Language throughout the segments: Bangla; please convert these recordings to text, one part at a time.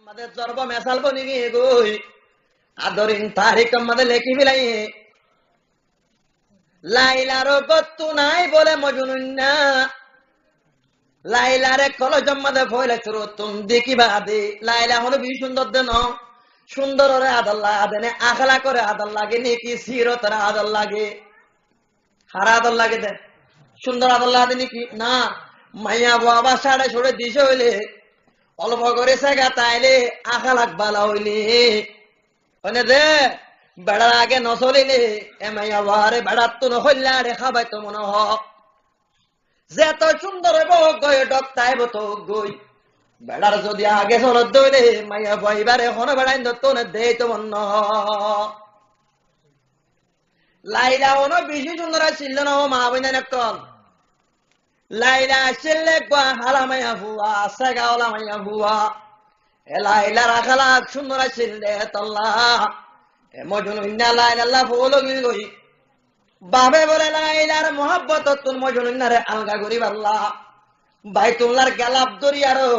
আমাদের জর্ব মেসাল বনি গিয়ে গই আদরিন তারিখ আমাদের লেখি বিলাই লাইলারও গত্তু নাই বলে মজনুন্না লাইলারে কলজ আমাদের ফয়লে শুরু তুম দেখি বাদে লাইলা হলো বি সুন্দর দেন সুন্দর ওরে আদল আদেনে আখলা করে আদল লাগে নাকি সিরতর আদল লাগে হারা আদল লাগে দে সুন্দর আদল লাগে নাকি না মাইয়া বাবা সাড়ে ছড়ে দিছে হইলে অল্প করে সেগা তাইলে আখা লাগবালা হইলে ওনে দে বেড়ার আগে নচলিলে এমাইয়া বারে বেড়ার তো নহল্লা রে খাবাই তো মনে হ যে তো সুন্দর হইব গই ডক তাইব তো গই বেড়ার যদি আগে চলত দইলে মাইয়া বইবারে হন বেড়াই তো দে তো মন লাইলা অনো বেশি সুন্দর ছিল না মা বইনা নকল লাইলা আসলে হালা মাইয়া হুয়া সেগাওলা মাইয়া হুয়া এ লাইলা রাখালা সুন্দর ছিল রে তল্লা এ মজনুন্না লাইলা ফুলো গই বাবে বলে লাইলার মোহাব্বত তুন মজনুন্নারে আলগা করি বাল্লা বাইতুল্লাহর গেলাপ দরি আরো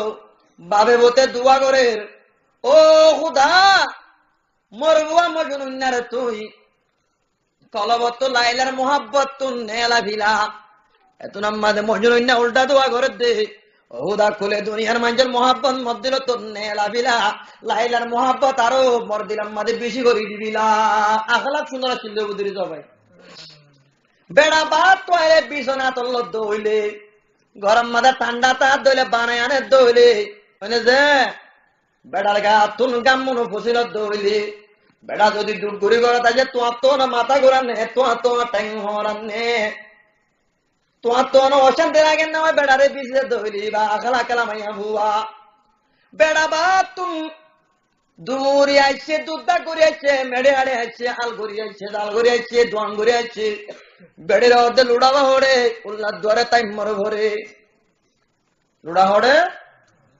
বাবে বতে দুয়া করে ও খুদা মোর বুয়া মজনুন্নারে তুই কলবত লাইলার মোহাব্বত তুন নেলা ভিলা এত নাম্মাদে মজনুন্না উল্টা দোয়া করে দে ওদা খুলে দুনিয়ার মানুষের মোহাব্বত মত দিল তোর নেলা বিলা লাইলার মোহাব্বত আরো মর দিলাম মাঝে বেশি করে দিবিলা আখলাক সুন্দর ছিল বুদ্ধি সবাই বেড়া বাদ তো আরে বিছনা তল্ল দইলে গরম মাঝে ঠান্ডা তার দইলে বানায় আনে দইলে মানে যে বেড়ার গা তুন গাম মনো ফসিল দইলে বেড়া যদি দূর ঘুরি করে তাই তোমার তো না মাথা ঘোরান নে তোমার তো ট্যাং হরান নে তোমার তো অশান্তি লাগে না বেড়ারে পিছিয়ে ধরি বা আখলা খেলা মাইয়া ভুয়া বেড়া বা তুম দূরি আইছে দুধা করে আইছে মেড়ে আড়ে আইছে আল ঘুরি আইছে ডাল ঘুরি আইছে দোয়ান ঘুরি আইছে বেড়ের অর্ধে লুড়াবা হরে উল্লার দুয়ারে তাই মর ভরে লুড়া হরে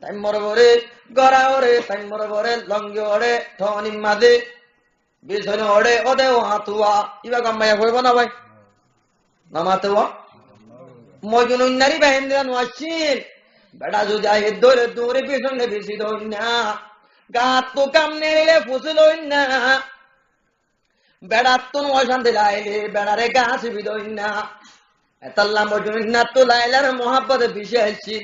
তাই মর ভরে গড়া হরে তাই মর ভরে লঙ্গি হরে থনি মাঝে বিছনে হরে ওদে ও হাতুয়া ইবা গাম্মাইয়া হইব না ভাই নামাতে ও মজনুন্নারি বাহিন দেন ওয়াসিল বেড়া যদি আই দৌড়ে দৌড়ে পিছনে বেশি দৌড় না গাত তো কাম নেড়ে ফুসল না বেড়ার তো অশান্তি লাইলে বেড়ারে গাছ বিদই না এতাল্লা মজনুন্না তো লাইলার মোহাব্বতে বিষে আসছিল